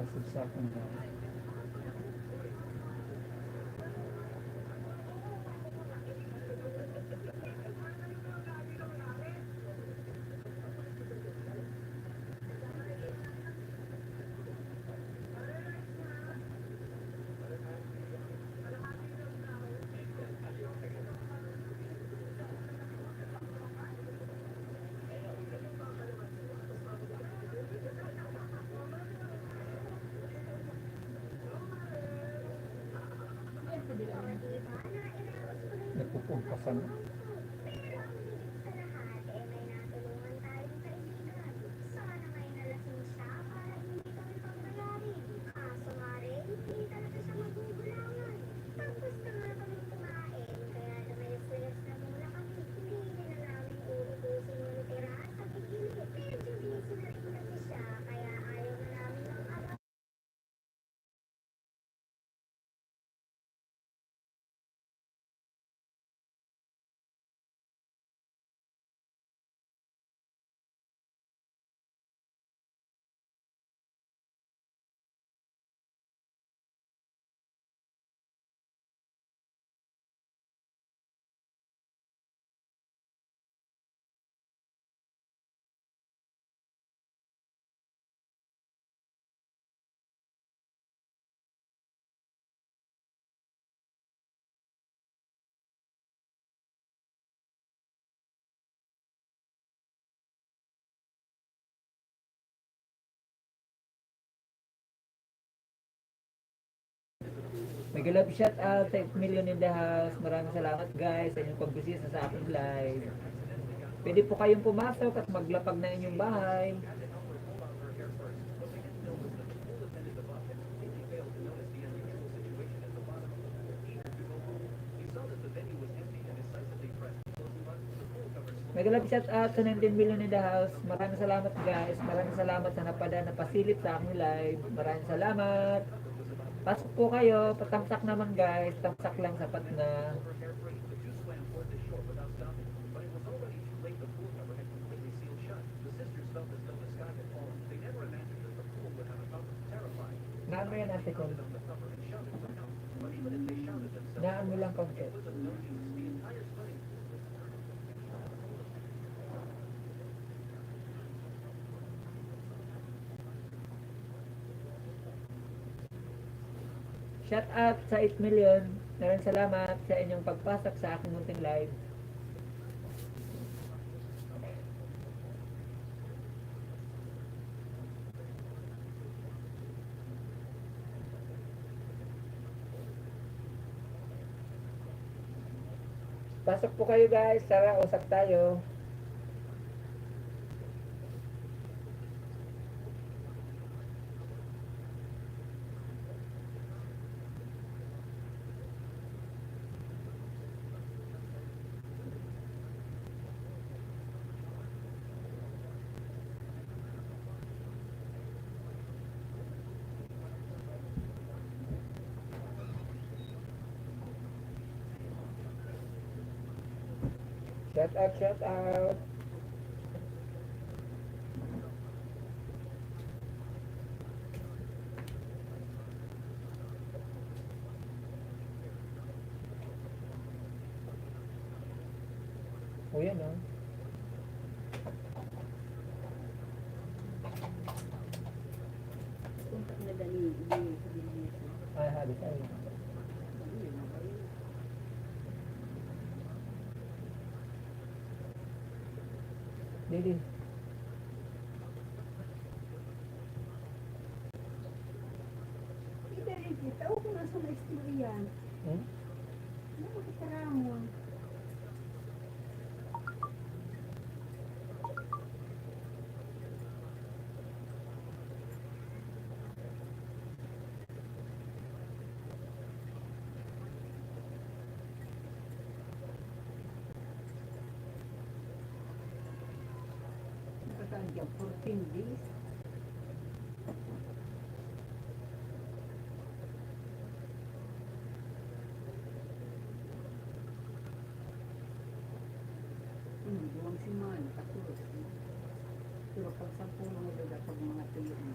message sa akin guys. Nagpupugpasan. Mega love shout out sa 8 million in the house. Maraming salamat guys sa inyong pagbisita sa aking live. Pwede po kayong pumasok at maglapag na inyong bahay. Mega love shout out sa 19 million in the house. Maraming salamat guys. Maraming salamat sa napasilip sa aking live. Maraming salamat. Pasok po kayo, patamsak naman guys, tamsak lang sapat na. Naan mo yan ate ko. Naan mo lang konti. Shout out sa 8 million. Maraming salamat sa inyong pagpasok sa aking munting live. Pasok po kayo guys. Tara, usap tayo. Shout out, shout out. O yan oh. Ay, habis ay. Dili. Kita rin kita. O kung nasa na istorya. Ano mo kitaramon? Nakatanggang 14 days. Buwang simana, tapos. Pero pag 10 mga dapat mga tuyo, ang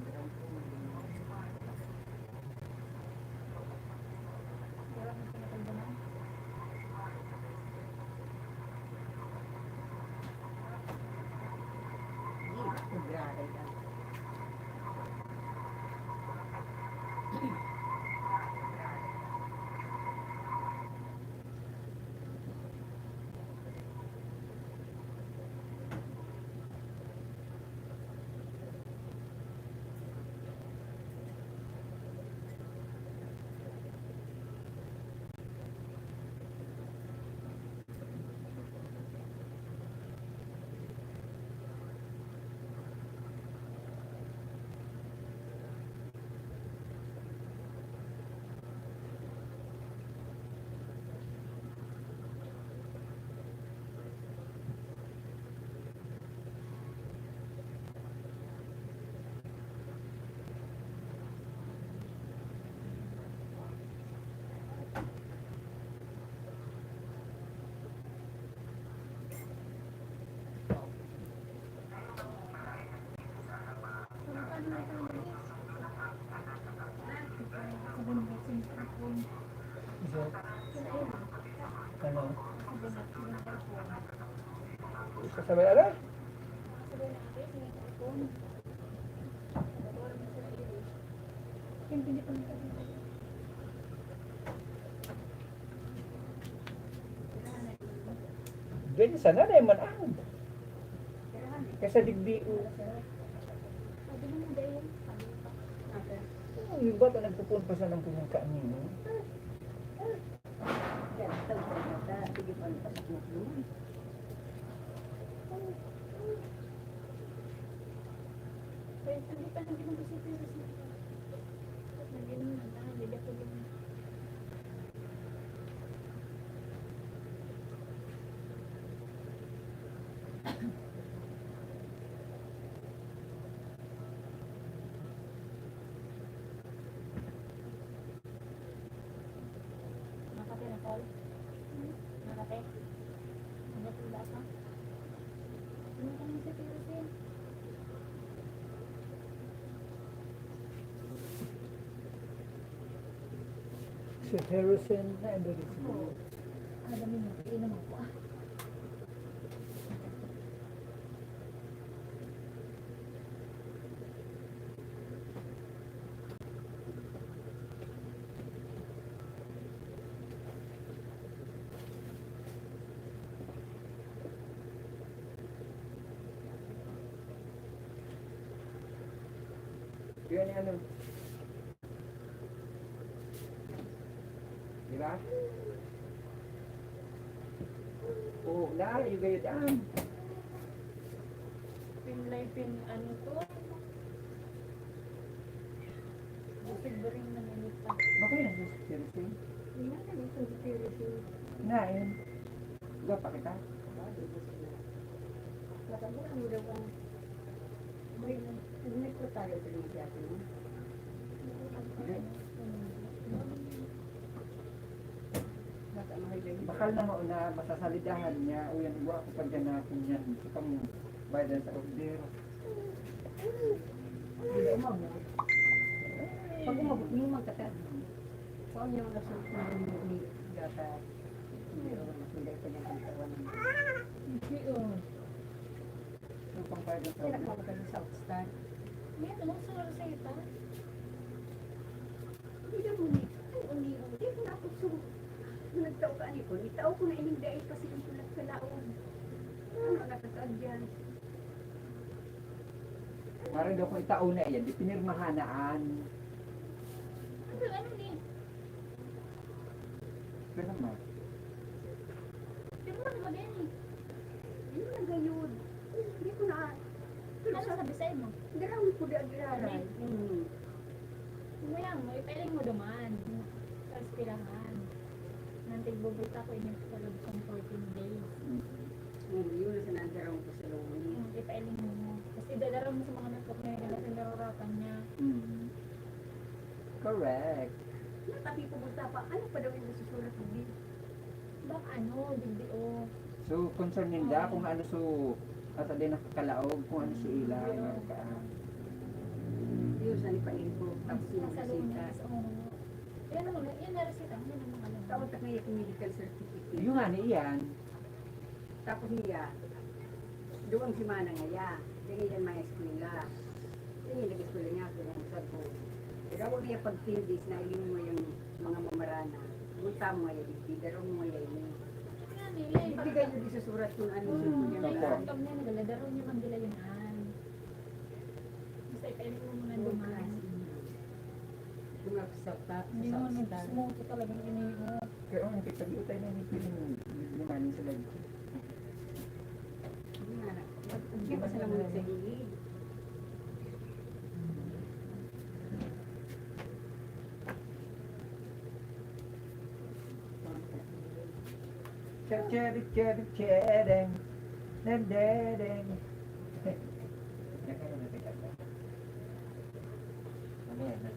cellphone. Isa, Yun ayun. ano? Sabi na, yung cellphone. Kasabay, ala? Sabi na, okay, yung cellphone. Wala mo sa iyo. Hindi pa nagkakita. Dili sana na man ang. Kailangan eh. Kaysa digdi o. Sabi mo dahil. Sabi pa. Okay. Ang iba ito nagpupun pa sa ng punyang kanino. Sige pa, pasok mo doon. Pero hindi pa lang ginagawa pero nag-inom na tayo, hindi ako yung nakate na call. Nakate. Hindi ko basa. Ano ka nang sa Philippines? Si Harrison na ito rin. Ah, dami mo. Inom ako ah. Yun yung ano. Di ba? Oo, dahil yung gayot yan. Pin ano to? Busig ba rin nanginit pa? Bakit yun ang si Harrison? Hindi na dito sa Philippines. Nain. Diba pa kita? Matanda mo daw ang may ko tayo sa India. Hindi. Bakal na mauna, masasalidahan niya. O yan, iwa ako pa dyan natin yan. Sa pang bayan sa order. Hindi umabot. Pag umabot, hindi magkatad. Kung yung nasunod na ni Gata, hindi naman masunday pa niya ang kawan. Hindi o. Yung pang bayan sa Kaya order. nakawag ka ng South Star. May ano, sunod sa ita. Hindi na mo ni. Hindi ko na ako so. Nagtao ka ko. Itao ko na ining dahil kasi yung tulad sa laon. Ano nakatag yan? Parang daw kung itao na yan, di pinirmahanaan. Ano ni? Pero naman. Pero ano mo din eh? Hindi na gayod. Hindi ko na. Pero sa sabi sa'yo mo? Hindi lang ko di agiraran. Mayang mo, ipaling mo duman. Sa aspirahan. Nantig bubulta ko inyong sa loob ng 14 days. Yun sa nandarong ko sa loob. Ipailing mo. Kasi dadaraw mo sa mga nakot niya, kasi nararapan niya. Correct. Tapi pumunta pa, ano pa daw yung nasusulat mo din? Bak ano, digdi o. So, concern ninda kung ano so, at din nakakalaog, kung ano so ilay. Yun sa nipa-info, tapos yung Nasa resita. lunes, oo. Yan naman, yan na-resita. Yan ang mga alam. Tapos na kaya yung medical certificate. Yung nga niyan, Tapos niya, doon si Mana ngaya. Dili yan may eskwela. Dili nag-eskwela niya ako ng sabi ko. Pero huwag niya pag 10 days na ilin mo yung mga mamarana. Munta mo ngaya, di daro mo ngaya ini. Yan nila. Ibigay nyo di sa surat kung ano yung niya Opo. na. Pag niya nagaladaro niya man dila yun an. Basta ipailing mo muna duman. Yung sa Hindi mo nag-smoke ko talagang iniiho. kaya ang kitag-utay na ni Piling lumanin sila dito. Hindi pa sila muna sa hihig. Cherry, cherry, cherry, nandedeng. Ano yan?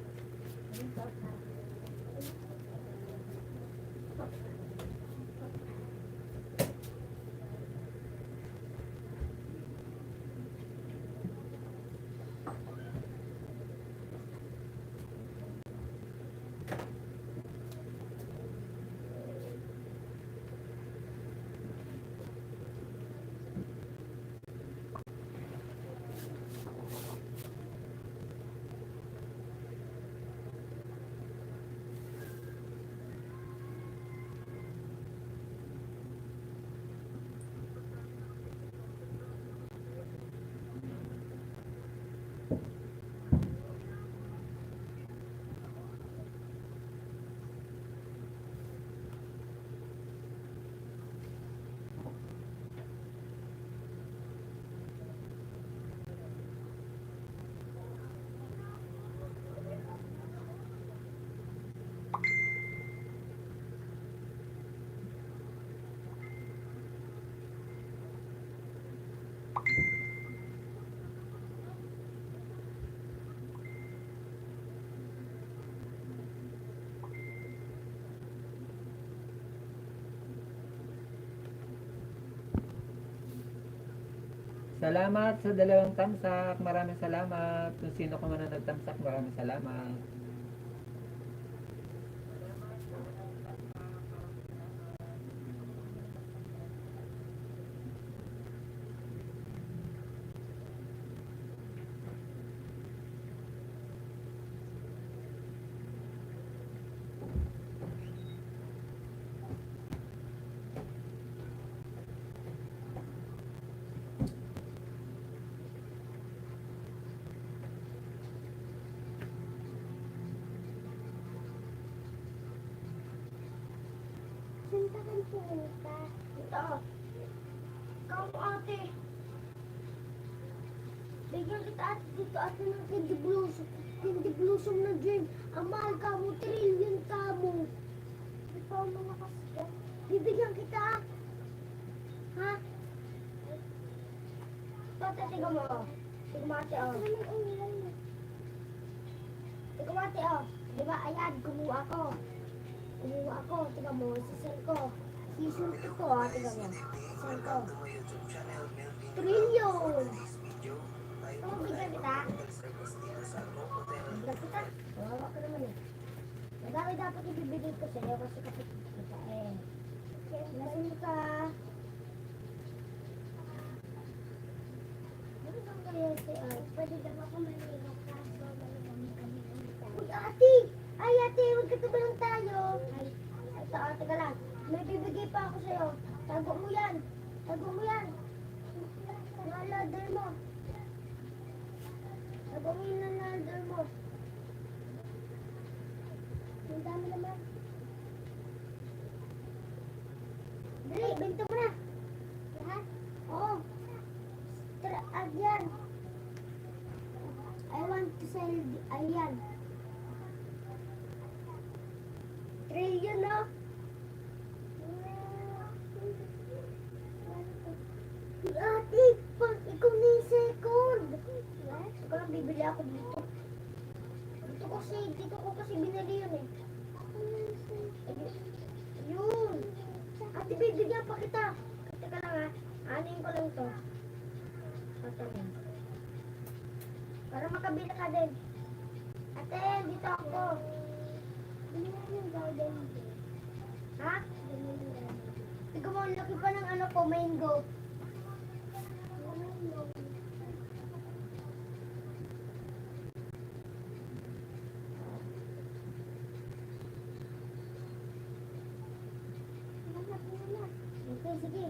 Salamat sa dalawang tamsak. Maraming salamat. Kung sino ka man na nagtamsak, maraming salamat. Punta kang pumunta. Ito. Ikaw po ate. Bigyan kita ate dito ate ng candy blossom. Candy blossom na dream. Ang mahal ka mo, trillion ka mo. Ikaw mga kasya. Bibigyan kita. Ha? Ito ate, tiga mo. Tiga mo ate, oh. Tiga mo ate, oh. Diba, ayan, kumuha ko. Kumuha ako, tiga mo, sisal ko. Sisunto ko, tiga mo. Sisal ko. Trillion! Ito, bigyan kita. Bigyan kita. Kawawa ka naman eh. Madami dapat ibibigay ko sa'yo kasi kapit kita eh. Lasing ka. Ano bang kaya si Art? Pwede daw ako maligaw ka. Uy, ate! Ay, ate, magkatubalang tayo. Ay, ito, ate ka lang. May bibigay pa ako sa'yo. Tago mo yan. Tago mo yan. Nga ladder mo. Tago mo yun ang ladder mo. Ang dami naman. Dali, bento mo na. Lahat? Oo. Ayan. I want to sell, ayan. Trillion, no? Ate, pag ikaw na yung second. Ikaw lang bibili ako dito. Dito ko kasi binili yun eh. Yun. Ate, bibigyan pa kita. Teka lang ha. Anin ko lang to. Patayin. Para makabili ka din. Ate, dito ako. Ha? Tignan mo, laki pa ng ano ko, mango. Okay, sige.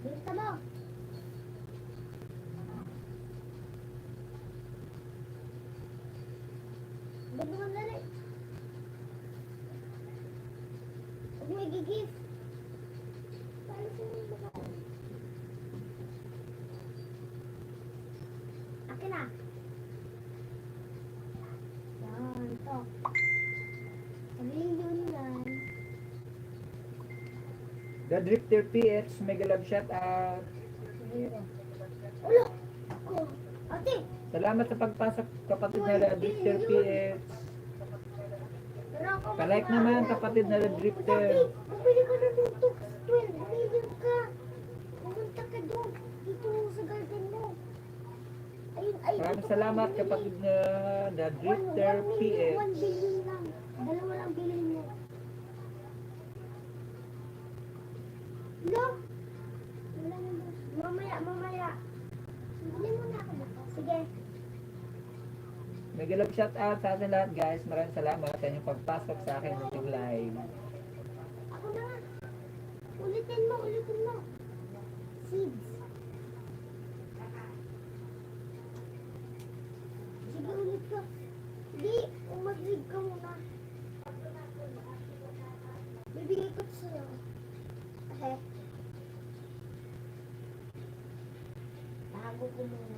Basta mo. Ba't naman lali? Huwag mo i-gift. Paano sa'yo ba? Akin na. Yan, ito. Trillion yan. The Drifter PH, mega love shout out. Ulo! Oh, ate! Salamat sa pagpasok kapatid na The Drifter PH. Palike naman kapatid na The Drifter. Bumili ka na dito. 12 million ka. Pumunta ka doon. Dito sa garden mo. Ayun, ay. Maraming salamat kapatid na The Drifter 1 PH. billion lang. Dalawa lang bilhin mo. No? Wala na ba? Mamaya. Bili mo na ako dito. Sige. Mega love shout out sa atin lahat guys. Maraming salamat sa inyong pagpasok sa akin ng live. Ako na nga. Ulitin mo. Seeds. Sige, ulit ka. Hindi, umaglig ka muna. Bibigay ko ito sa'yo. Kasi, tago ko muna.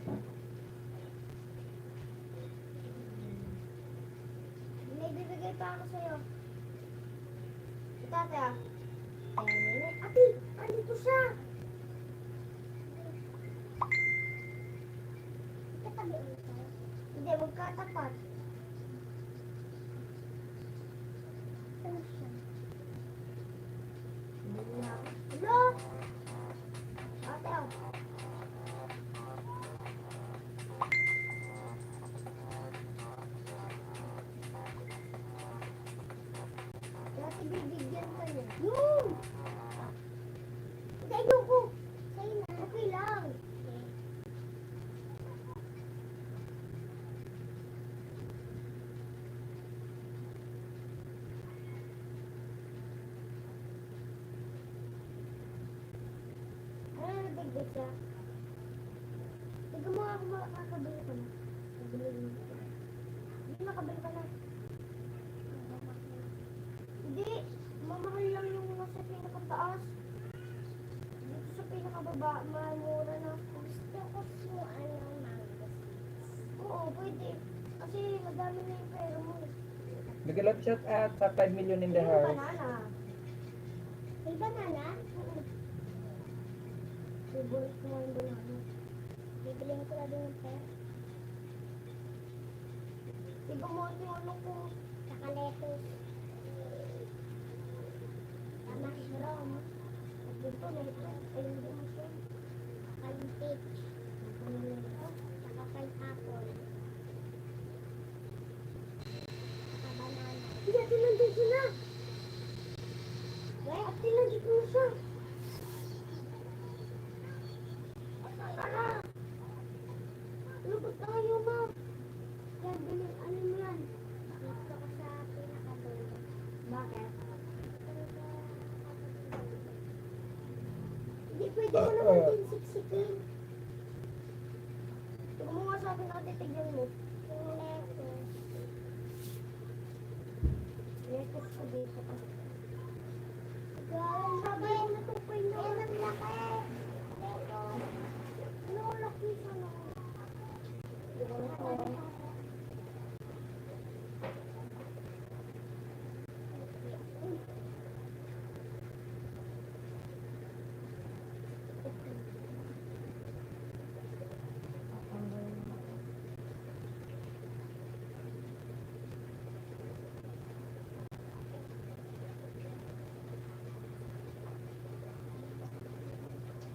May bibigay pa ako sa'yo. Ito, ate ah. Ate, andito siya. Katabi ulit tayo. Hindi, magkatapat. Ano siya? Hello? Ate, oh. ibibigyan ka niya. Yun! Hindi, ayoko. Sa'yo na. Okay lang. Ano na nabigay siya? Tignan mo ako makakabili ko na. Nabili mo. Hindi makabili ka na. Hindi. Mamahal lang yung nasa pinakataas. Dito sa pinakababa, mura na. Gusto ko yung mango. Oo, pwede. Kasi madami na yung pera mo. Nag-love shout out sa 5 million in the Yung house. banana. May banana? Oo. Favorite ko nga yung banana. Bibilihan ko na din yung pera. Tignan mo yung ano ko. Saka lettuce. Tama, mushroom. At dito, lettuce. Ayun din mushroom. Saka yung peach. Ano na ito? Saka pineapple. Saka banana. Hindi, ate, nandito na. Wait, ate, nandito na siya. Tara! Ano ba tayo, ma? Yan, bilhin, ano mo yan? Dito ko sa pinakadulo. Bakit? Hindi, pwede mo naman din siksikin. Tignan mo nga sa akin, ate, tignan mo. Yung lettuce. Lettuce ko dito kasi. Guys, sabi ko na tupay na. Yan ang laki. Lettuce. Ano ang laki sa laki?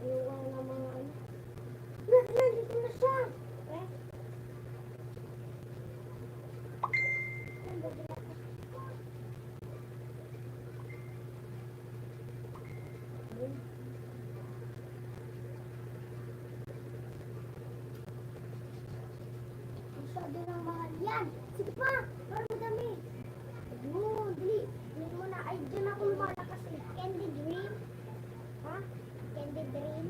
Ayun na mga ano. Nandito na siya. Eh? Masyado ng mahal yan. Sige pa, para madami. Yun, dali. Dali mo na. Ay, dyan ako lumalakas eh. Candy Dream. Ha? Candy Dream.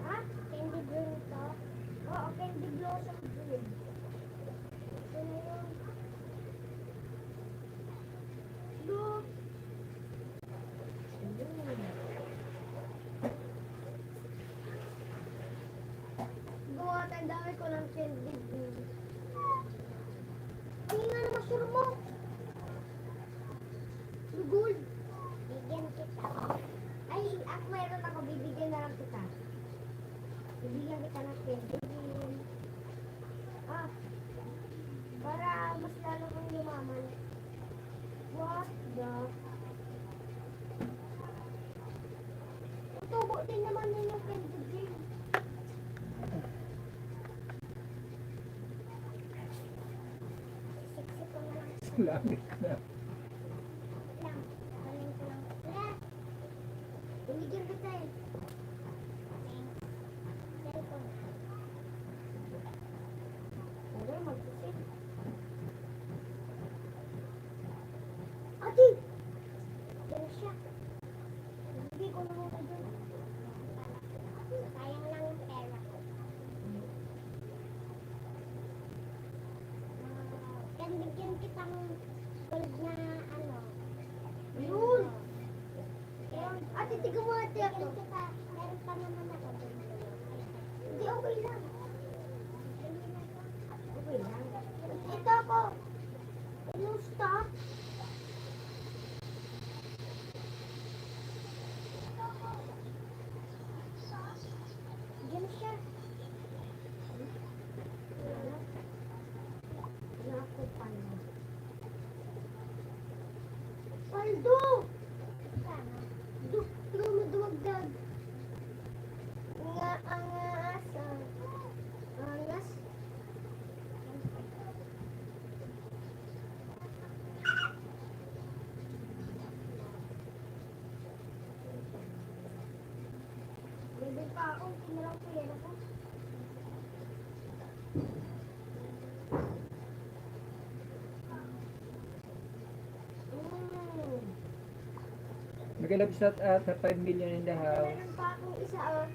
Ha? Candy Dream to? Oo, Candy Blossom Dream. Ito na yun. Look. Gawa tayo, dami ko ng Candy Dream. Hindi nga na mushroom mo. Gold. Bigyan kita. Ay, ako mayroon ako. Bibigyan na lang kita. Bibigyan kita ng Candy. Ah. Para mas lalo kang yumaman. What the? Tubo din naman yun yung Candy. Sexy ko na lang. Langit na. Lang. Kanin ko lang. Wala. Binigyan kita eh. Thanks. Cellphone. Wala, magsisit. Ate! Diyan siya. Hindi ko naman ka dyan. Sayang lang yung pera ko. Yan, bigyan kitang gold na ano. Yun! Ate, tiga mo ate ako. Meron pa naman ako. Hindi, okay lang. Okay lang. Ito ako. Yung stock. Diyan siya. Naku, paldo. Paldo! Tignan mo duwagdag. Nga ang asa. Angas. Kakaunti na lang po yan ako. Mag-love shout out sa 5 million in the house. Meron pa akong isa, oh.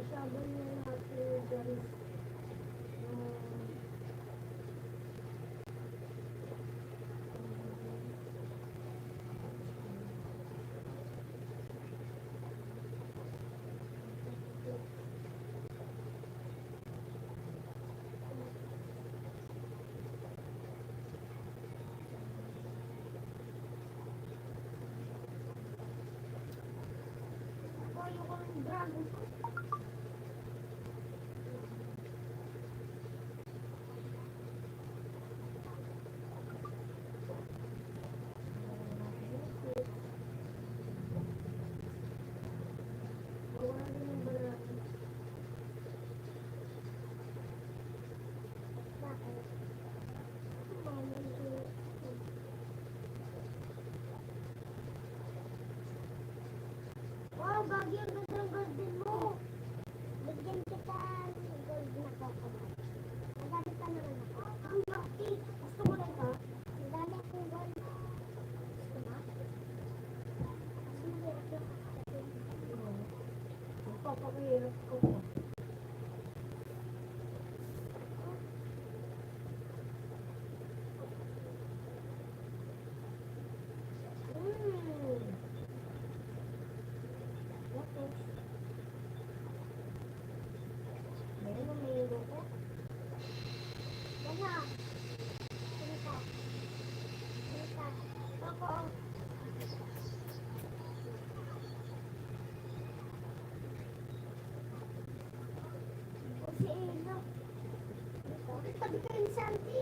Isaban na natin, guys. Ako yung dragon ko. Wala din yung balaki. Bakit? Wow, Gagi, ang ganda ng garden mo. Bigyan kita ng gold na coconut. Magdami pa naman ako. Ang laki. Gusto mo rin to? Ang dami akong gold. Gusto mo? Kasi mahirap yung kakatatin. Magpapakahirap ko. Meron mo may luto? Wala. Sinita. Sinita. Ako. O si Eno. Tabi ka rin, Santi.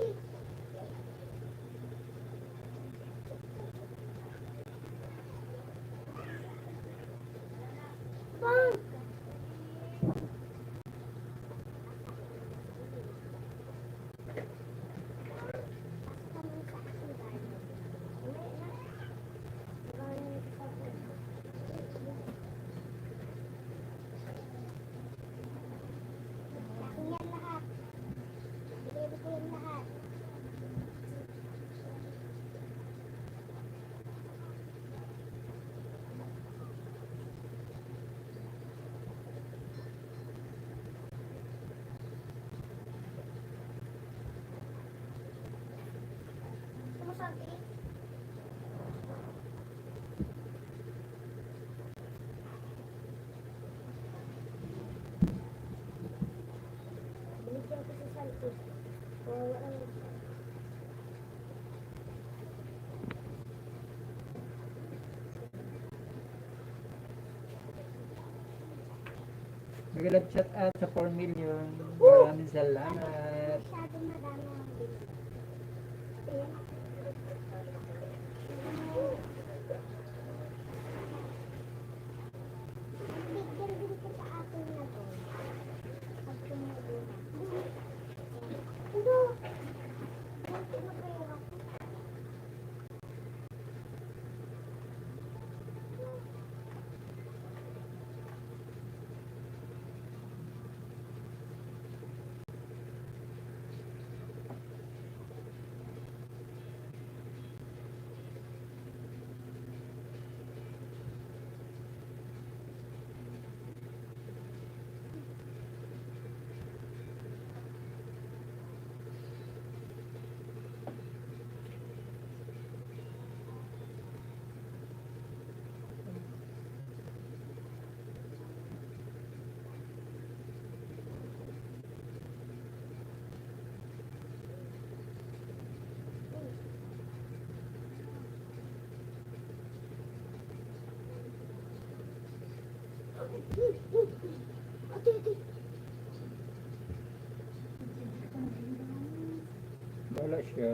Bang! Akin yan lahat. Bigay ko yan lahat. Sumasabi. Binigyan ko si Santos. Kawawa lang. Mag-love shout out sa 4 million. Maraming salamat. Masyadong madami ang bilis. Ayan. Bigyan din ko sa akin na to. Pag tumulo na. Ano? Kunti na kayo ako. Wala siya.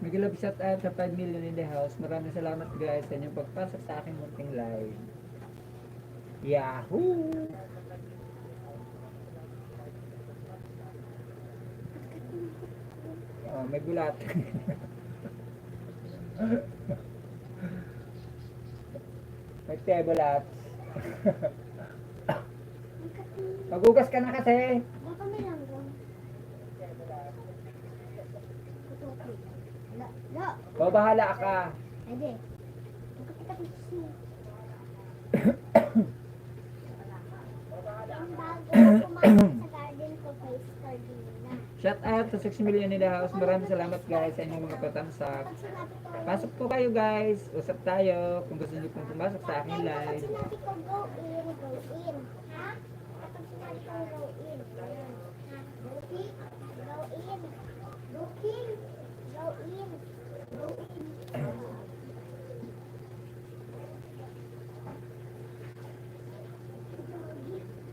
Miguel love shout out sa 5 million in the house. Maraming salamat guys sa inyong pagpasok sa aking munting live. Yahoo! Oh, may bulat. May tebulat. Magugas ka na kasi. Baka may langgam. La. O, bahala ka. Ede. Magkakita ko siya. Yung bago na kumain sa garden ko, face garden na. Shout out to 6 million in the house. Maraming salamat guys sa inyong mga patamsak. Pag sinabi ko, Pasok po kayo guys. Usap tayo. Kung gusto niyo pong pumasok sa aking Kapag live. sinabi ko go in, go in. Ha? Kapag sinabi ko go in, ayan. Ha? Go in, go in. Go in, go in. Go in.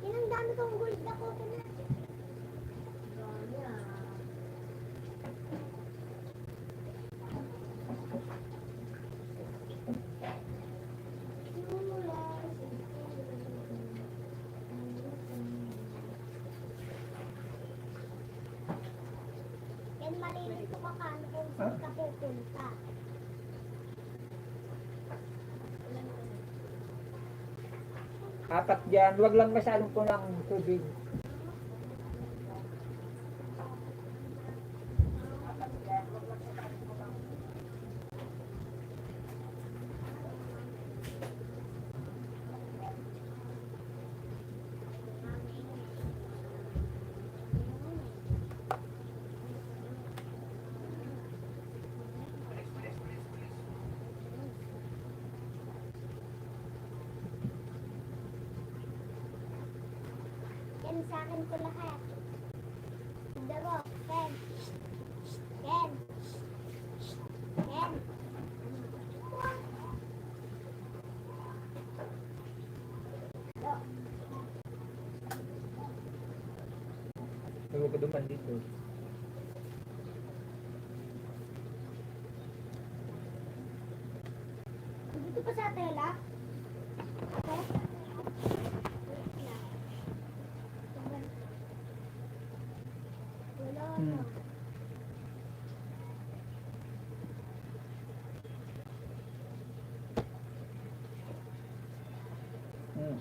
Yan ang dami kong gold na coconut. Dami ah. Yan malilito ka kano kung saan ka pupunta. Apat dyan. Huwag lang masyadong pulang tubig. Yan sa akin ko lahat. Daro, Ken. Ken. Ken. Do. Huwag ka duman dito. Dito pa sa tela. Okay? Wala Hmm. na. Hmm.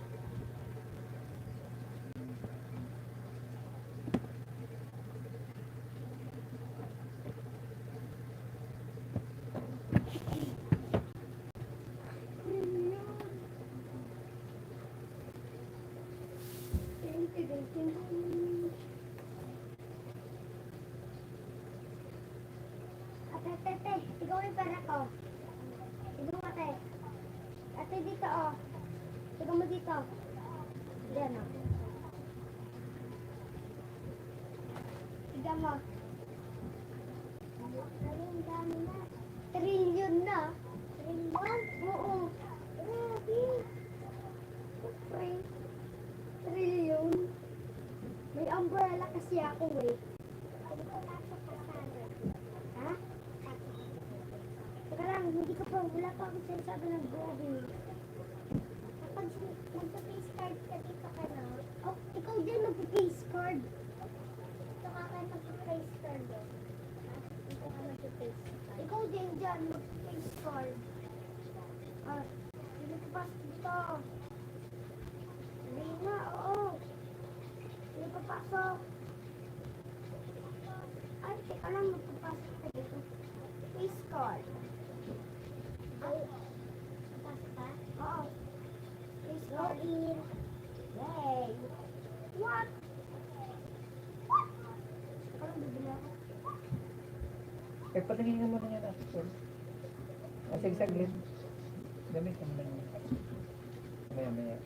Ate, ate, ate. Ikaw yung pera ko. Tignan mo, ate. Ate, dito, oh. Tignan mo dito. Diyan, oh. Tignan mo. Ang dami na. Trillion na. Trillion? Oo. Grabe. Siyempre. Trillion. May umbrella kasi ako, eh. Ha? Teka lang, hindi ko pa, wala pa akong sinasabi ng grabe. Kapag magpa-face card ka dito ka na, oh, ikaw din magpa-face card. Dito ka kayo magpa-face card. Ha? Dito ka magpa-face card. Ikaw din dyan, magpa-face card. Ah, hindi ka pa dito. Hindi nga, oo. Hindi ka pasok. Ay, teka lang, magpapasok ka dito. Face card. Ay, papasok ka? Oo. Face card. Go in. Yay! What? What? Parang bibili ako. Eh, patingin nga muna niya natin. Sir. Sige, saglit. Gamit ka muna niya. Maya.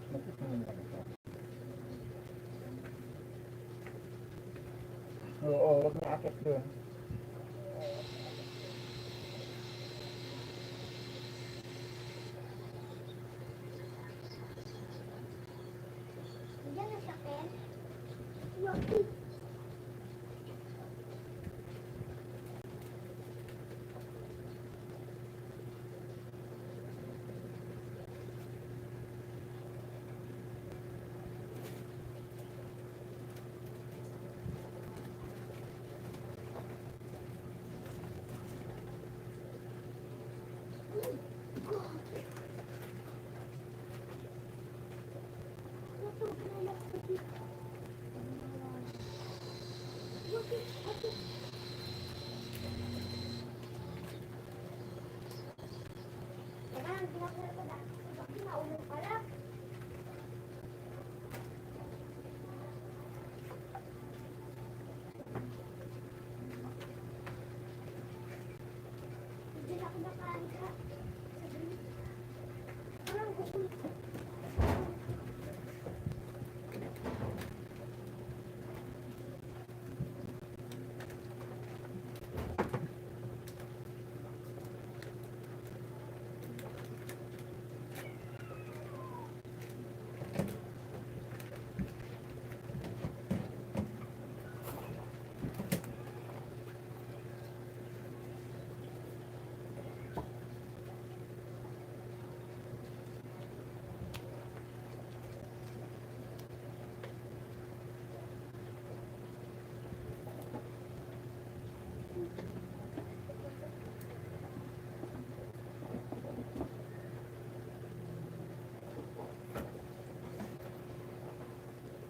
Magpapingin lang ito. Oo, huwag na akit doon. Lucky.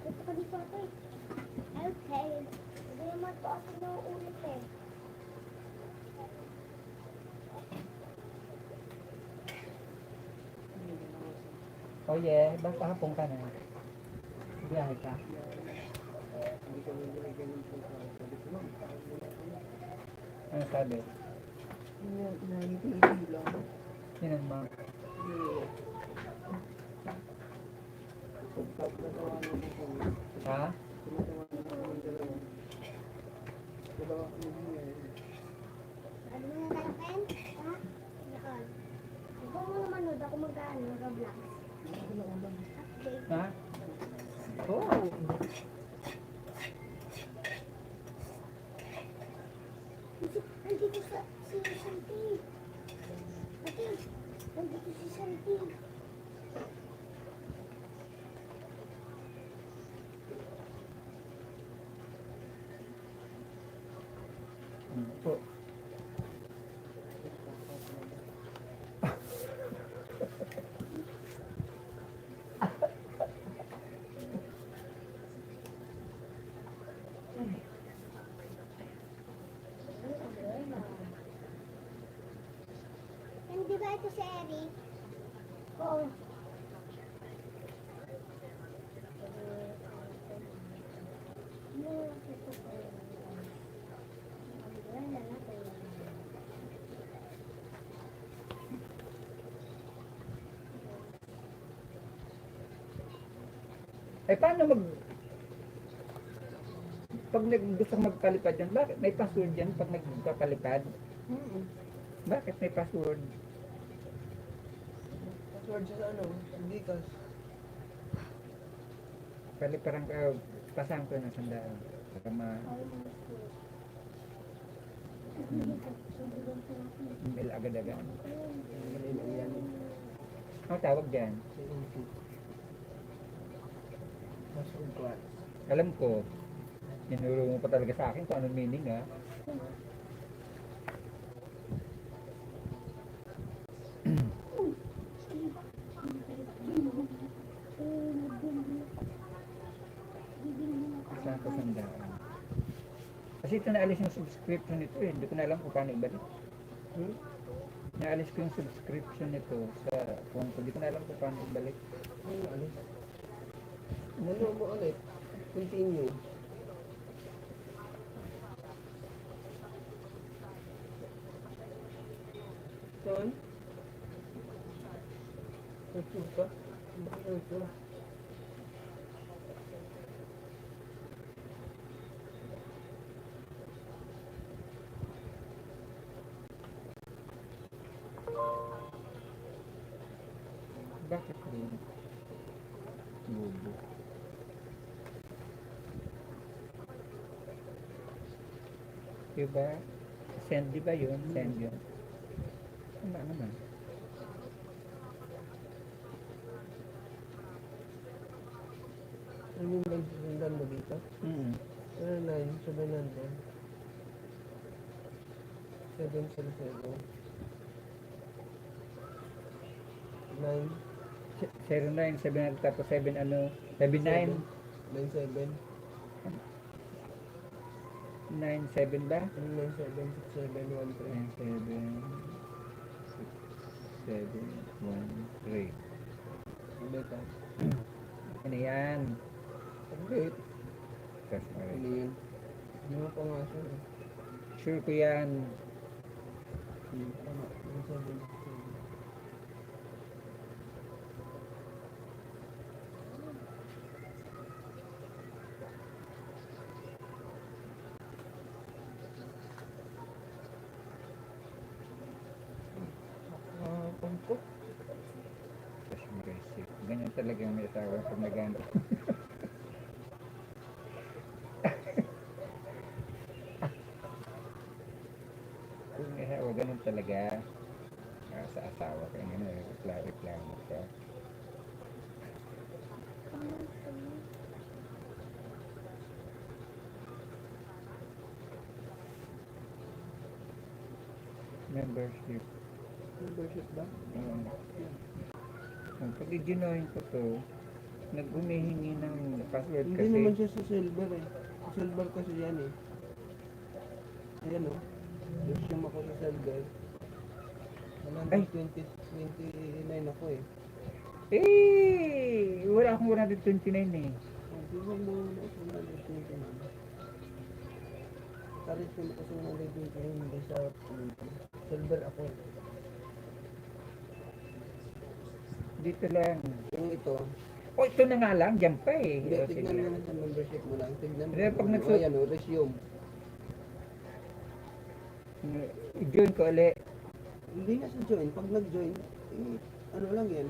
Ito ka dito ate. Okay. Hindi naman po ako nauulit eh. Oh yeah, basta hapon ka na. Biyahe ka. Ano sabi? Nangiti-iti lang. Sinan mo? Ha? Ano mo na kayo, Ken? Ha? Nakal. Ikaw mo naman nun, ako mag-ano, mag-vlog. Update. Ha? Oh! Nandito si Santi. Ate, nandito si Santi. Po. Hindi ba ito si Eric? Oo. Eh paano pag gusto magpalipad yan, bakit may password yan pag nagpapalipad? Bakit may password? Password siya sa ano? Hindi ka. Paliparang ka, pasahan ko na sandaan. Para ma... Email agad-agad. Ano tawag dyan? Password class. Alam ko, tinuro mo pa talaga sa akin kung anong meaning ha. Pasahan ko sandaan. Kasi ito naalis yung subscription nito eh. Hindi ko na alam kung paano ibalik. Naalis ko yung subscription nito sa phone ko. Hindi ko na alam kung paano ibalik. Ano? Ano mo ulit? Continue. Saan? Password ka? Password ka? Bakit din? Bobo. Diba? Send, di ba yun? Send yun. Ano naman? Ano yung nagsisundan mo dito? Mm. Ano na yun? 700. 777. 9. 09, 700, tapos 7 ano? 79? 97. 97 ba? 97. 6713. 97, 6, 7, 1, 3. Ano ito? Ano yan? Update. Tapos, Ano yun? Hindi mo pa nga siya. sure ko yan. Tama. 97. Pangko. Tapos, mag-receive. Ganyan talaga yung may asawa pag nagano. Kung may asawa, ganun talaga. Sa asawa ka, ganun, reklamo ka. Membership. Membership ba? Pag i-join ko to, nag-umihingi ng password Hindi kasi. naman siya sa silver eh. Sa silver kasi yan eh. Ayan o. Yung ako sa silver. 129 ako eh. Wala akong 129 eh. Hindi mo muna ako 129. Tarit ko ako sa 129 hindi sa silver ako eh. Dito lang. Yung ito, Oh, ito na nga lang. Diyan pa eh. hindi, Oh, tignan sige. mo na sa membership mo lang. Tignan mo. Hindi, pag nagsu- Ayan o, resume. I-join ko ulit. Hindi na sa join. Pag nag-join, eh, ano lang yan.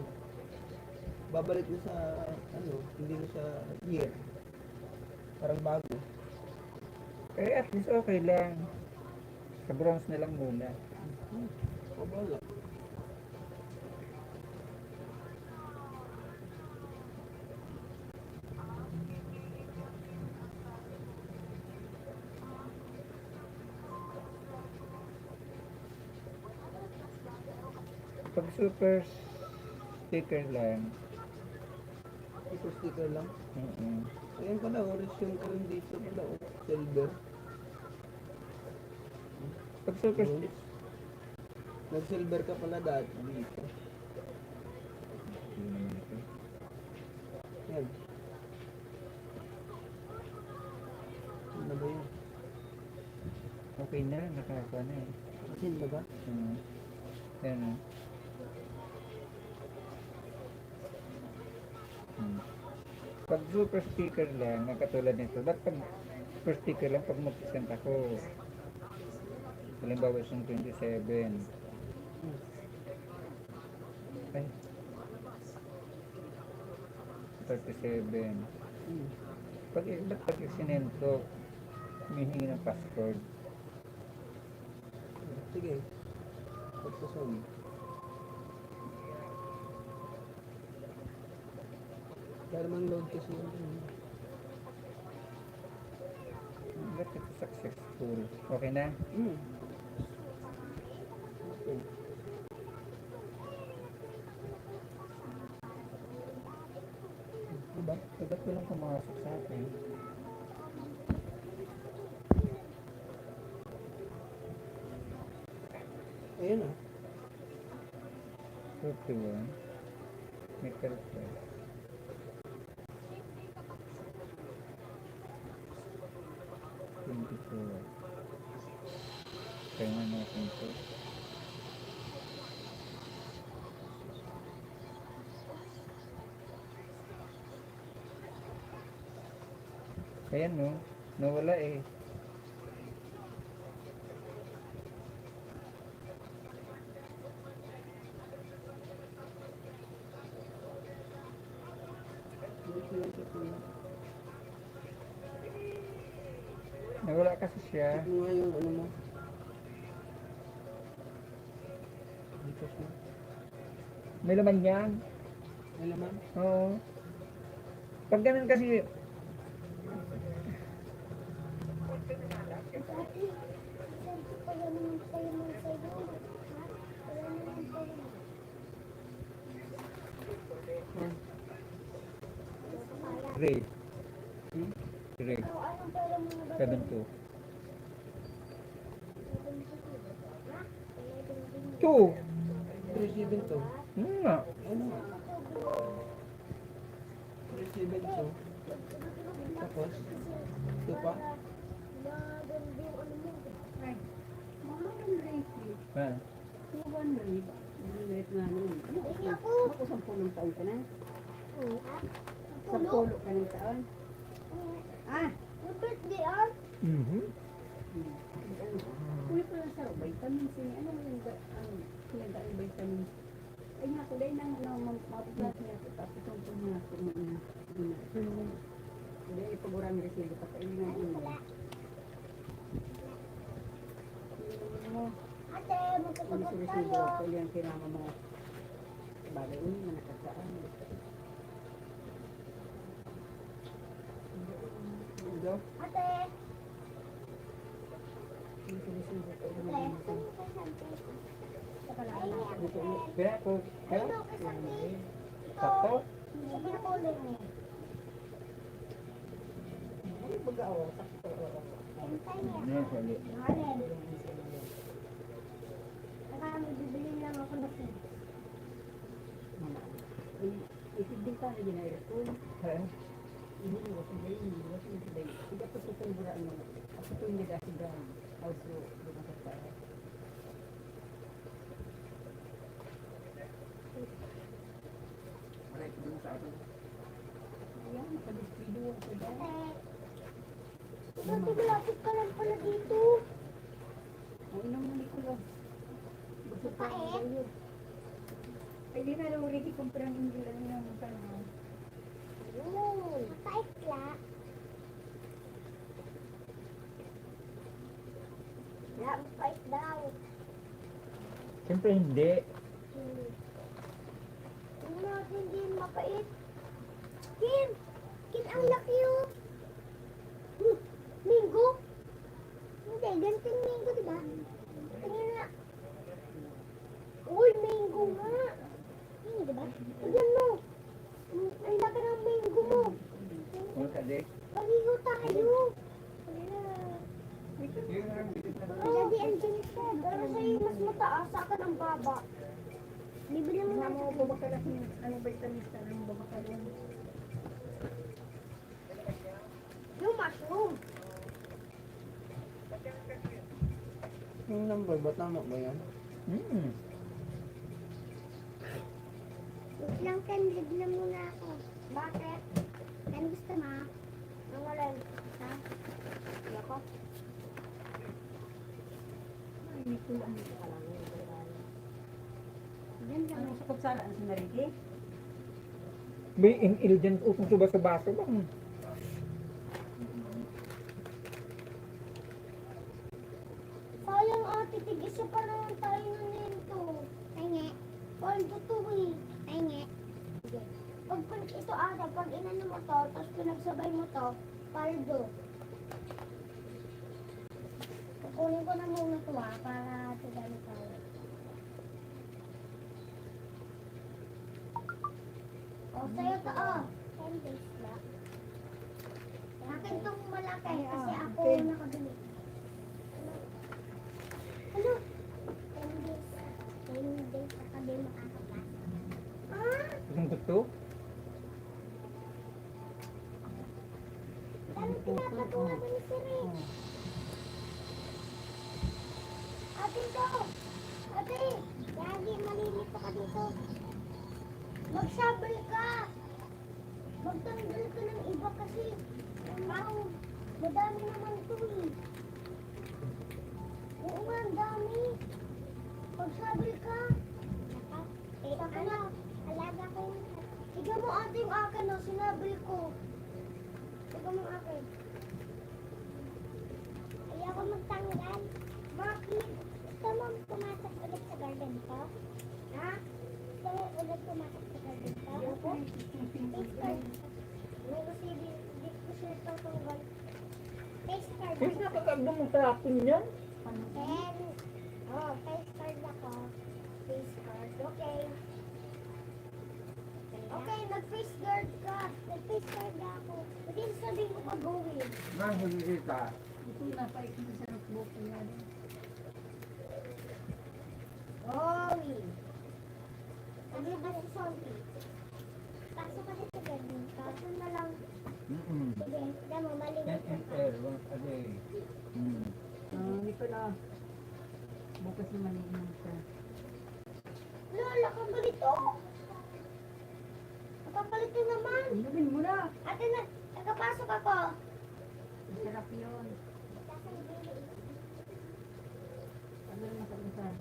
Babalik na sa, ano, hindi na sa year. Parang bago. At least okay lang. Sa bronze na lang muna. O bala. Pag super sticker lang. Ito sticker lang. Mm-mm. Ayan pala, resume ko rin dito pala. Silver. Pag super Bronze. Nag-silver ka pala dati dito. Yan. Ano ba yun? Okay na, nakakuha na eh. Asin ba ba? Yan o. Pag super sticker lang, ang katulad nito, ba't pag super sticker lang, pag mag-send ako, halimbawa isang 27, ay, 37, ba't pag isinento, humihingi ng password? Sige. Pagsasun. Para mang load kasi yun. Ba't ito successful? Okay na? Okay. Ba't walang pumasok sa akin? Ayan ah. 41, may request. Kaya nga natin ito. Ayan no, nawala eh. Nawala kasi siya. Ito nga yung ano mo. Dito mo. May laman yan. May laman. Oo. Pag ganun kasi, Ate, saan ko pala naman tayo ng sa'yo? Ha? Wala naman tayo. gray. Hmm? Gray. Ano, anong pala mo na ba? 7-2. 2. 2. 3-7 to. Nga. Ano? 3-7 to. Tapos, ito pa. Maganda yung ano mo. Ay, mahal ang rate eh. Ha? 200. Ang rate nga nun. Hindi ako. Ako 10 taon ka na? Pulo? 10 ka ng taon? Ah! Yung birthday ah? Mhm. Kuya ko lang sa vitamins eh. Ano yung pinag-ang vitamins? Ay nga ko, dahil nang mapaglas niya ko. Tapos itong punya ko muna. Dahil ipag-urang resibo pa kayo nga yun. Ate, magkatapat Resibo tayo. ko yung kinama mo. Bagay yun, manakasaan. Ito. Ate. Resibo ko Ate, yung saan mo kasante? Ay, Dito, kaya po, kaya? ito kasante. Sakto? Sabi na kulay niya. Ano baga o? Sakto o. Hintay niya. Ano, sali. Alin? Nakami, bibili lang ako na seeds. Isibding ka na yun ay repon. Ha? Hindi mo kasi dahil, hindi mo kasi dahil. Hindi ka sa buraan mo. Ako ito yung nag-asidan. Also, doon ka sa ayan, nakadistrido ako dyan. Ate, malapit ka lang pala dito. Ang inang nalik ko lang. Gusto pa ako Mapait? sa'yo. Ay, di na lang ulit ikumpirang hindi lang yun ang tanong. Mapait la. Ya, mapait daw. Siyempre hindi. Ano natin hindi mapait? Kim! Kim, ang laki oh! Minggo? Hindi, ganito yung minggo, di ba? Tingnan na. Uy, minggo nga! Di ba? Tignan mo! Ang laki ng minggo mo! Ano sali? Paligo tayo! Lagi ang siya. Pero sa'yo mas mataas, sa akin ang baba. Bibili mo na Ano mo ba ka lang, ano vitamins na lang ba ka lang? yung mushroom. Yung number ba? Tama ba yan? Hmm. Wait lang, Ken. Bibili muna ako. Bakit? Ken, gusto mo? Ang walang. Ha? Hindi ako. Ay, hindi ko lang ito ka lang. Diyan lang. Ano sa kutsara? Ano sa nariti? May in-il dyan utong suba sa baso ba? Sayang ate, tig-isa pa naman tayo na nito. Ay nga. Paldo to eh. Ay nga. Sige. Pag ito ate, pag inano mo to, tapos pinagsabay mo to, paldo. Kukunin ko na muna to para tigano tayo. O, sa'yo to oh. 10 days lang. Akin tong malaki kasi ako nakabili. Ano? 10 days. 10 days ako din makakapas. Ah? Itong gusto? Dami pinapatulan ni Sir eh. Ate ko! Ate! Lagi malilito ka dito. Mag-shovel ka! Magtanggal ka ng iba kasi. Wow! Madami naman to eh. Oo nga, ang dami. Mag-shovel ka. Ito ka na. Alaga ko yun. Tignan mo ate yung akin no, sinabel ko. Tignan mo yung akin. Yan. Bakit? Gusto mo pumasok ulit sa garden ko? Ha? Gusto mo ulit pumasok sa garden ko? Face card. May kasi di ko siya tatanggal. Face card. Kasi nakakagdo mo sa akin yan. Then, face card ako. Face card. Okay. Okay, nag-face guard ka. Nag-face guard na ako. Hindi sabihin ko pag-gawin. Mahuli ka. Ito na pa ito sa notebook niya. Going. Ano ba si Sonti? Pasok kasi sa garden. Kaso na lang. Sige, tignan mo, malinis na ka. NNL, once a day. Hindi pala. Bukas na maliit ka. Lola, kapalit to. Kapalit to naman. Inumin mo na. Ate na, nakapasok ako. Masarap yun. Ano na masarap?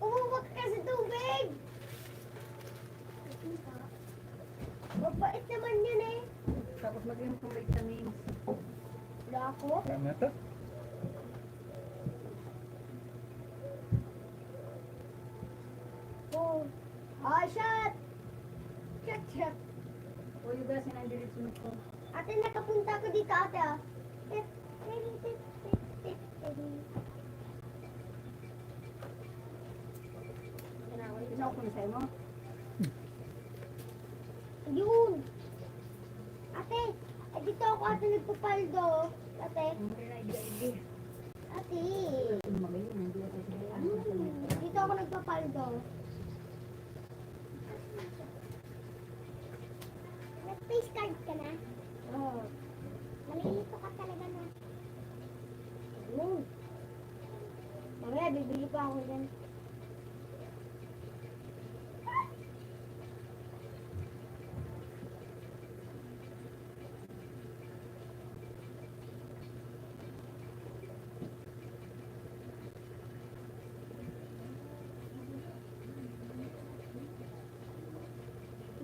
Umuwag ka sa tubig. Mabait naman yun eh. Tapos mag-inom ng vitamins. Wala ako. Tama to? Oh. Ah, shot. Shot, shot. O yung gasin ang diretsunod ko. Ate, nakapunta ko dito, ate ah. Tit, tit, tit, tit, tit, tit. Tinawag ko na sa'yo mo. Yun. Ate, dito ako ate nagpapaldo. Ate, ate. Magayon, hindi ako sa'yo. Dito ako nagpapaldo. Nag-face card ka na? Oo. Malilito ka talaga na. Mamaya, bibili pa ako dyan.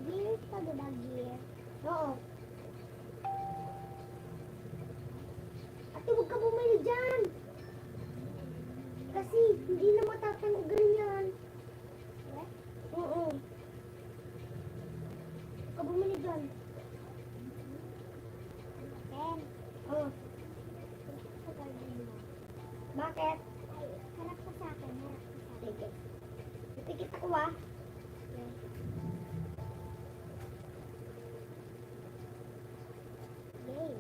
Gear pa ba gear? Oo. Ate, huwag ka bumili dyan. Kasi hindi na matatanggal yan. Oo. Huwag ka bumili dyan. Bakit? Oo. Bakit? Harap ka sa akin. Harap ka sa akin. Sige. Pipikit ako ah. Yay.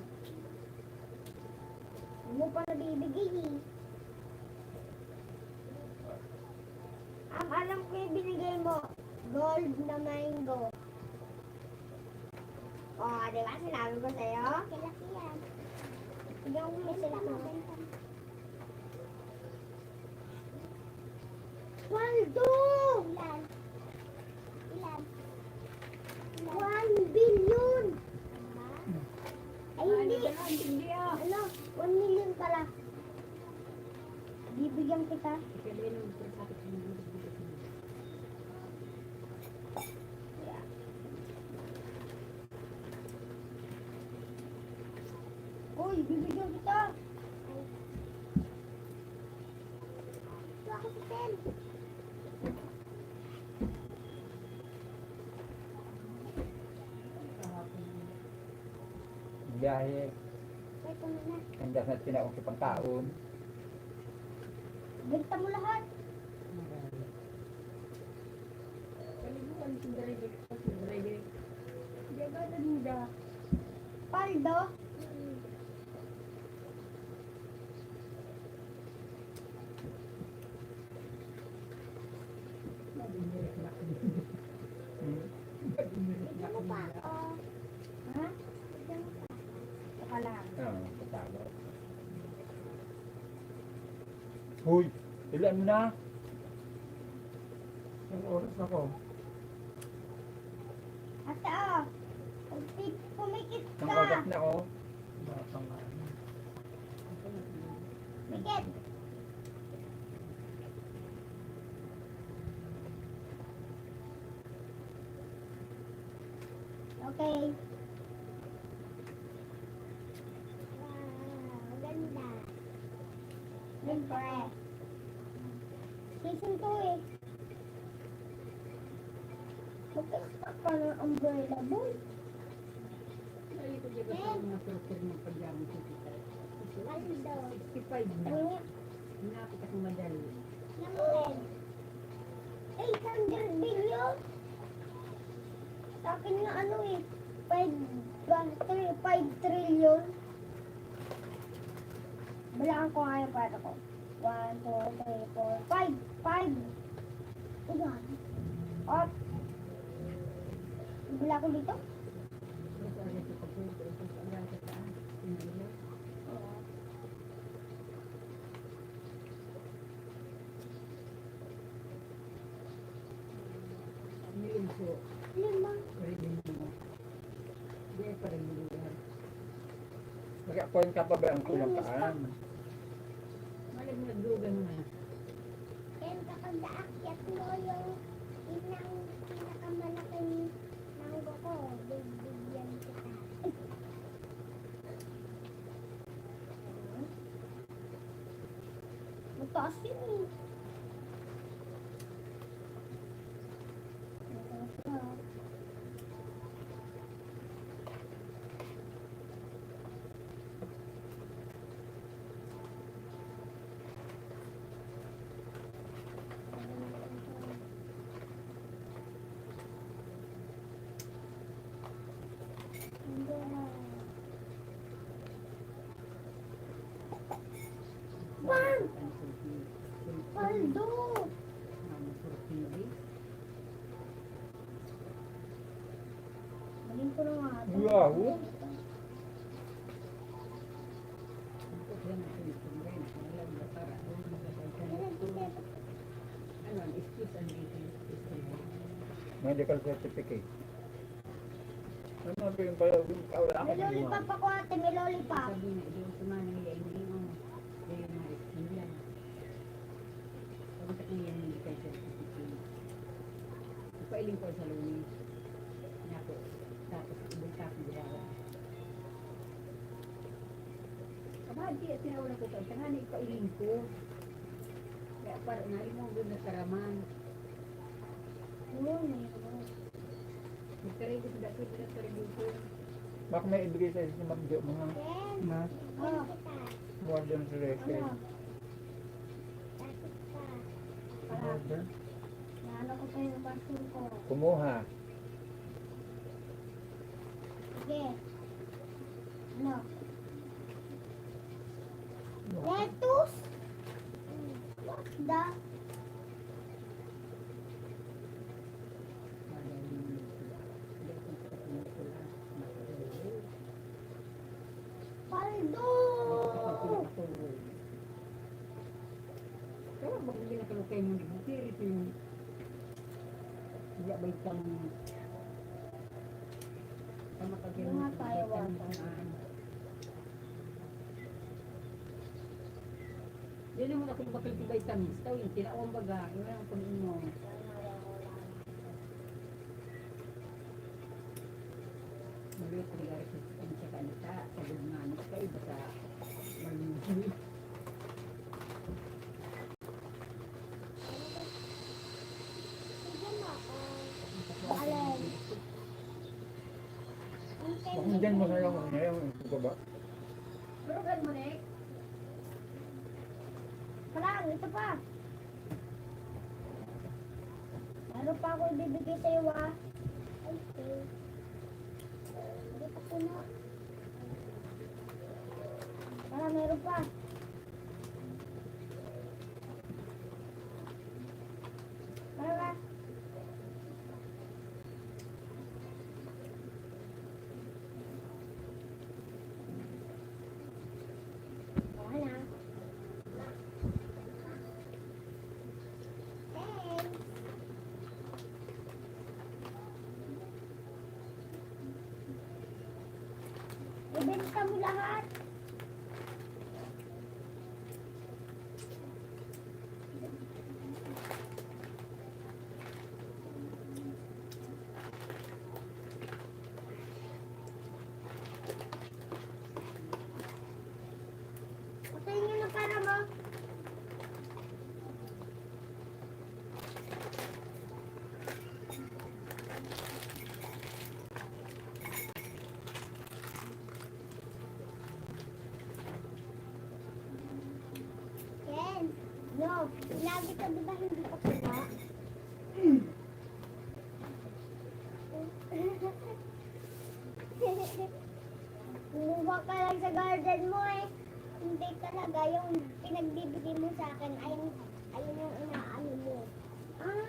Hindi mo pa nabibigay eh. Ang alam ko yung binigay mo, gold na mango. Oh, di ba? Sinabi ko sa'yo? Kilaki yan. Hindi ako may sila ko. Waldo! Ilan? Ilan? 1 billion! Ay, hindi. Hindi ah. Ano? 1 million pala. Bibigyan kita. Ikalinom ko sa akin. Uy, bibigyan kita. Ito ako si Pen. Biyahe. Ito na. Hanggang sa tinaong sa pangkaon. Bigta mo lahat. Kalimutan si Drake. Hindi agad na nida. Paldo. Bigyan mo pa ako. Ha? Bigyan mo pa. Saka lang. Oo, patalo. Huy, ilan mo na? Ang oras na ko. Ate ah. Pumikit Ang ka. oras na ko. Pikit. Okay. Siyempre. Season 2 eh. Mag-expect ka ng umbrella boy. Ay, ito dyan sa mga turukir ng pagyamang kita. Ano daw? 65 na. Ano nga? Hinapit akong madali. Naman. 800 billion? Sa akin nga ano eh. 5 trillion. Balaan ko nga yung para ko. 1, 2, 3, 4, 5. 5. Ilan? At. Bala ko dito? Ito ang ito pagpunta. Ito sa alam sa taas. Pinilo. Nilimso. 5. Rin mo. Di pa rin nilugar. Mag-appoint ka pa ba ang kulang kaan? Malag nagdugan na. Kaya kapag naakyat mo yung inang pinakamalaking nanggo ko, bibigyan kita. Mataas yun eh. Mataas na. Bang! Paldo! Maling ko na nga. Wow! Ano, excuse and excuse. Medical certificate. Ano ba yung pala? Wala May lollipop ako ate, may lollipop. Sabi na, hindi mo sumana nila, hindi mo. Hindi mo hindi lang. Pagkat niya yung medical certificate. Ipailing ko sa lunes. Napo, tapos ibang tapos ginawa. Kabahadi at sinawala ko sa nga na ipailing ko. Kaya parang nalimong doon na karaman. Yun eh. Magkaray ko sa dati na sa review. Baka may ibigay sa'yo si Ma'am Jo mga Yes. na Oh, warden's record. ano? Bakit ka? Warden? Naano ko pa yung bathroom ko. Kumuha. Sige. Ano? Lettuce? What the? Paldo! Kaya bakit hindi nakalukay mo ng bukiri ito yung yabay kang sama ka Mga tayo, Yan naman ako bakal si vitamins. Tao yung tinawang baga. Yung ang kunin mo. Muli ko nila sa kanita. Sa gulungan. Kaya iba sa malusin. Sige mo ako. Alin? Baka dyan mo na lang ngayon. Ito ba? Pero gan mo, Nick. Parang, ito pa. Meron pa ako ibibigay sa'yo, ah. Okay. Hindi pa puno. Parang meron pa. Parang, ah. Okay na. Thanks. Ibenta mo lahat. Patayin nyo na para mo. No, lagi ka diba hindi ka pala? Kumuha ka lang sa garden mo eh. Hindi talaga yung pinagbibigay mo sa akin. Ayun yung inaano mo. Ah.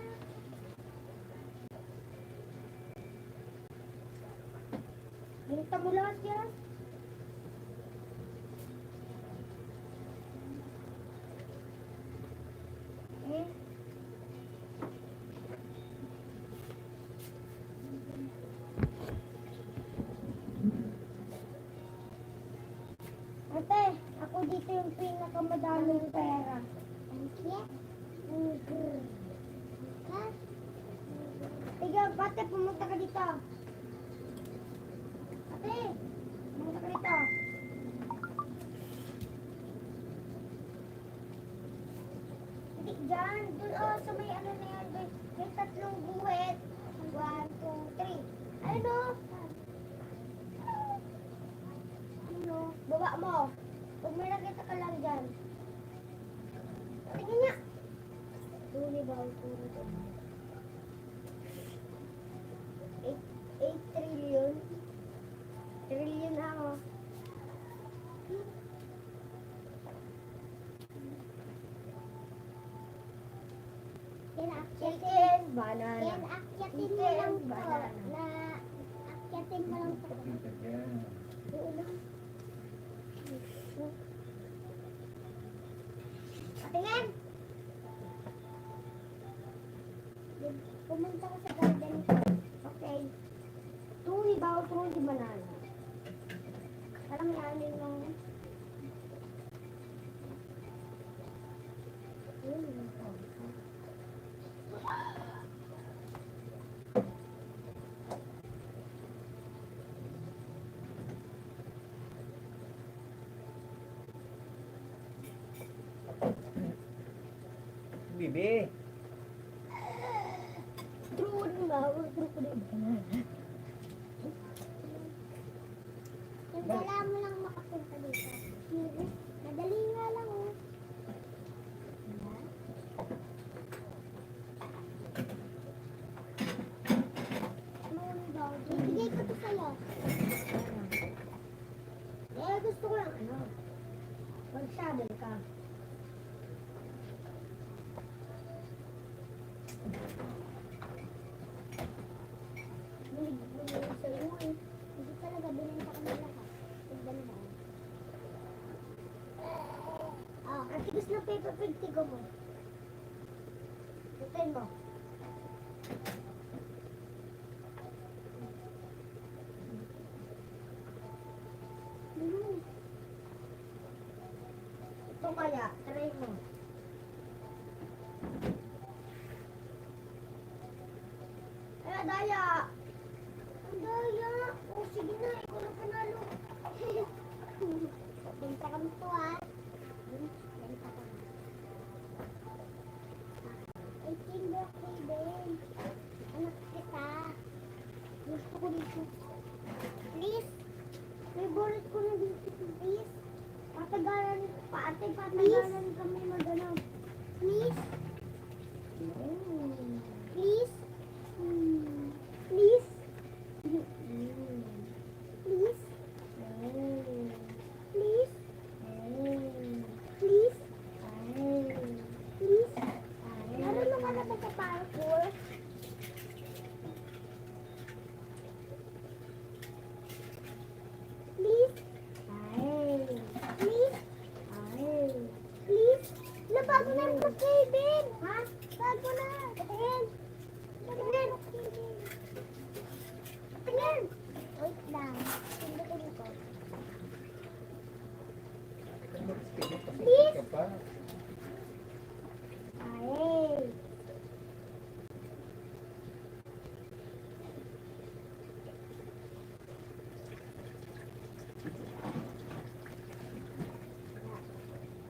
Binta mo lahat yan? Eh? Ate, ako dito yung pinakamadaming pera. Angkit? Ha? Tiga, ate, pumunta ka dito. Ate, pumunta ka dito. Hindi, dyan. Doon, oh, sa may ano na yan. May tatlong guhit. 1, 2, 3. Ano? Ano? Baba mo. Pag may nakita ka lang dyan. Tingnan niya. Tuli ba? Tuli ba? 8 trillion. Trillion ako. Kinakyatin. Banana. Kinakyatin mo lang po. Na akyatin mo lang po. Kapita ka. Oo lang. Patingin! Pumunta ka sa garden ko. Okay. Tuli ba o tuli banana? Parang yanin lang. Bibi. True ba? O true ko din. Yung kailangan mo lang makapunta dito. Madali nga lang oh. Ibigay ko to sa'yo. Eh, gusto ko lang ano. Mag-shovel ka. Bumili sa'yo eh. Hindi talaga binenta ko na lahat. Tignan mo. Ang tigas ng paper pig, tigo mo. Lutin mo. Ito kaya, try mo. Ay, daya! Ang daya! O, sige na, ikaw na panalo. Benta kami to, ha? Benta kami. Ay, birthday din. Anak kita. Gusto ko dito. Please. Favorite ko na dito, please. Patagalan kami maganaw. Please. Please. Please. Please. Please. Please. Please. Please. Marunong ka na ba sa parkour? Please. Please. Please. Nabago na rin mag-Kevin. Ha? Bago na. Tingin. Tingin. Tingin. Wait lang. Tindukin ko. Please. Ka pa. Ay.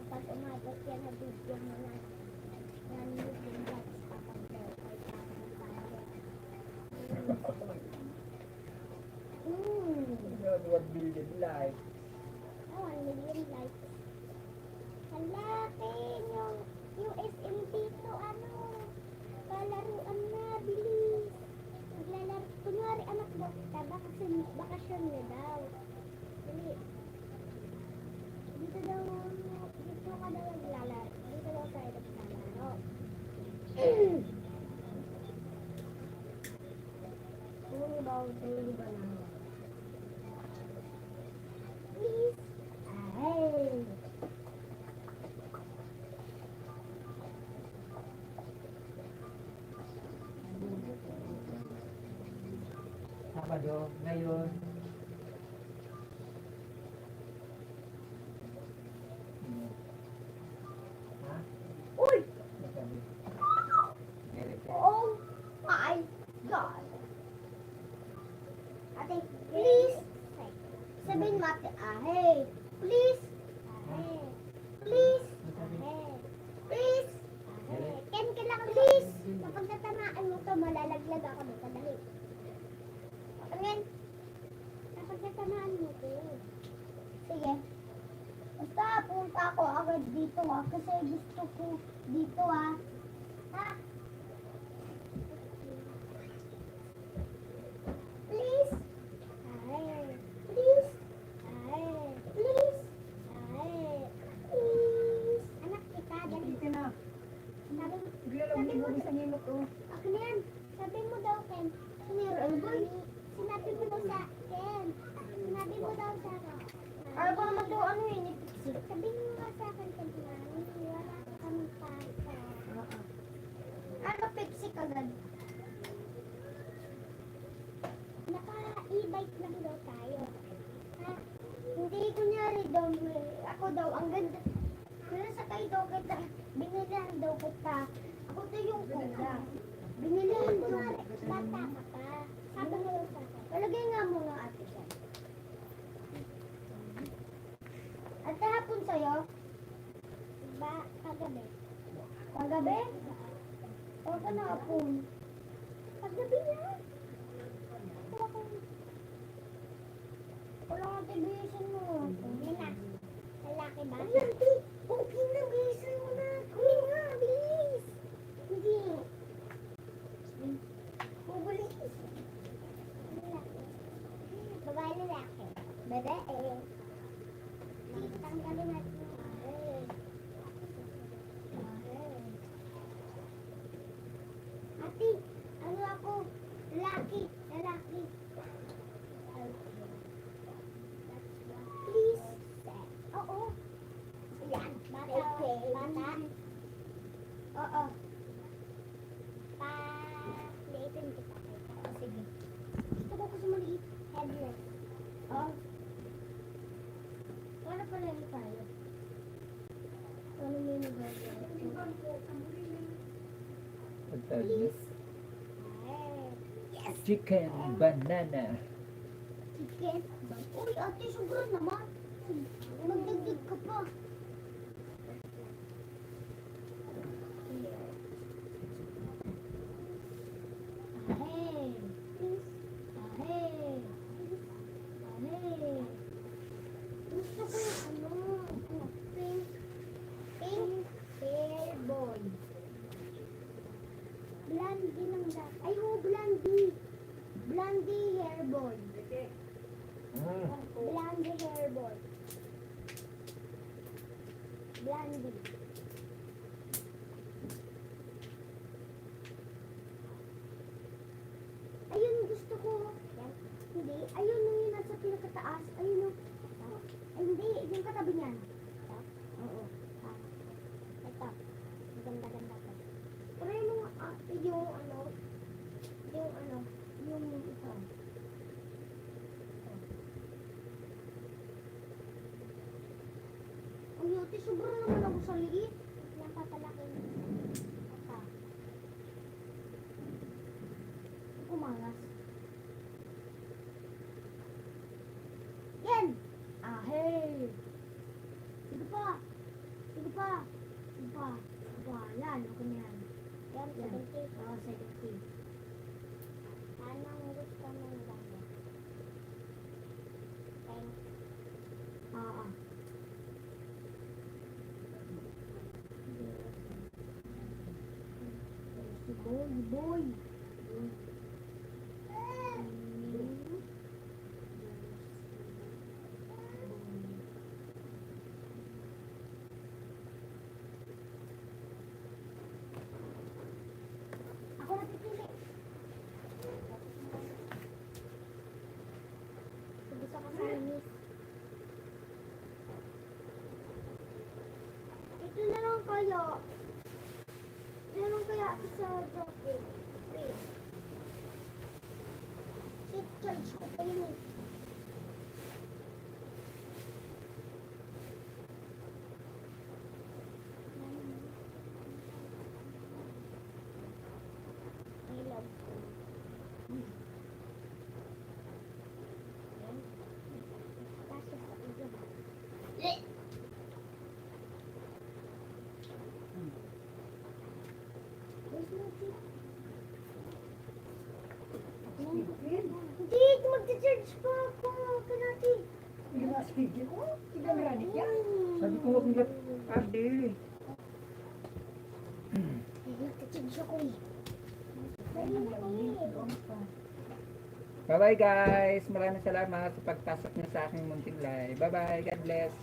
Kapag umabot yan na video mo na yan yung guys kapag ay Yun, 1 billion likes. Oh, 1 million likes. Halakin yung Yung SM dito, ano, palaruan na, bilis. Maglalaro. Kunwari, anak mo, bakasyon na daw. Dali. Dito daw, dito ka daw naglalaro. Dito daw tayo naglalaro. Huli ba na? Please. Ay. Sabado, ngayon. Ha? Uy! Sabi. Oh my God! Ate, please! Sabihin mo ate, hey! Please! Hey! Please! Hey! Please! Hey! Ken ka lang, please! Kapag natamaan mo to, malalaglag ako dito. Dali. Tingin. Kapag natamaan mo to. Sige. Basta punta ako agad dito kasi gusto ko dito Ha? Please. Ay. Please. Ay. Please. Ay. Please. Anak kita, dali. Hindi ka na. Sabi, Bigla lang sabi mo, hindi sa hilot ko. ako na yan. Sabi mo daw, Ken. Sinabi mo daw sa akin. Sinabi mo daw sa akin. Ano ba naman daw ano yun? Sabi mo nga sa akin, Ken. Wala ka kami pasa. Ano Pepsi kagad? Naka-e-bike lang daw tayo. Ha? Hindi kunyari daw, ako daw, ang ganda. Kaya sakay daw kita, binilihan daw kita. Ako to yung kuya. Binilihan daw, bata ka pa. Sabi mo daw sa akin. Palagay nga mo nga ate siya. At kahapon sa'yo, kagabi. Kagabi? O kanapon? Kagabi na. Wala nga tibisin mo. Hindi na. Lalaki ba? Ay, hindi. Okay na, bilisan mo na. Hindi nga, bilis. Hindi. Bubulis. Lalaki. Babae lalaki. Babae. Tanggalin natin yung babae. Babae. Ate, ano ako? Lalaki. Lalaki. Please. Oo. Yan. Bata. Bata. Oo. Liitin kita. Oo, sige. Gusto ko kasi maliit. Headless. Oo. Wala pala rin tayo. Ano mo yung Please. Yes. Chicken banana. Chicken. Uy, ate, sobra naman. Magdagdag ka pa. Ahey. Ahey. Ahey. Gusto ko yung pink. Pink hair boy. Blondie lang dapat. Ay, blondie. Blondie hair boy. Blondie hair boy. Blondie. Ayun, gusto ko. Yan. Hindi. Ayun yung nasa pinakataas. Ayun yung. Ay, hindi. Yung katabi niyan. Ito? Oo. Ha? Ito. Ganda-ganda ko. Pero yung yung ito. Ang yote, sobrang naman ako sa liit. Napapalaki. Ata. Umangas. Yan! Ah, hey! Sige pa! Sige pa! Sige pa! Wala, ano ko na yan? Yan, 70. Oo, 70. Anong gusto mong gawin? Thank you. Oo. Boy, boy. Ako na pipili. Gusto ko sa miss. Ito na lang kaya. Meron kaya sa jacket. Wait. Sit charge ko pa yun eh. I love you. Kasya sa ulo. Where's my tip? Hindi, magcha-charge pa ako. Kanati. Yung nasa video ko, kinameranit yan. Sabi ko huwag nila Adi. Magcha-charge ako eh. Bye bye guys. Maraming salamat sa pagpasok niyo sa aking munting live. Bye bye. God bless.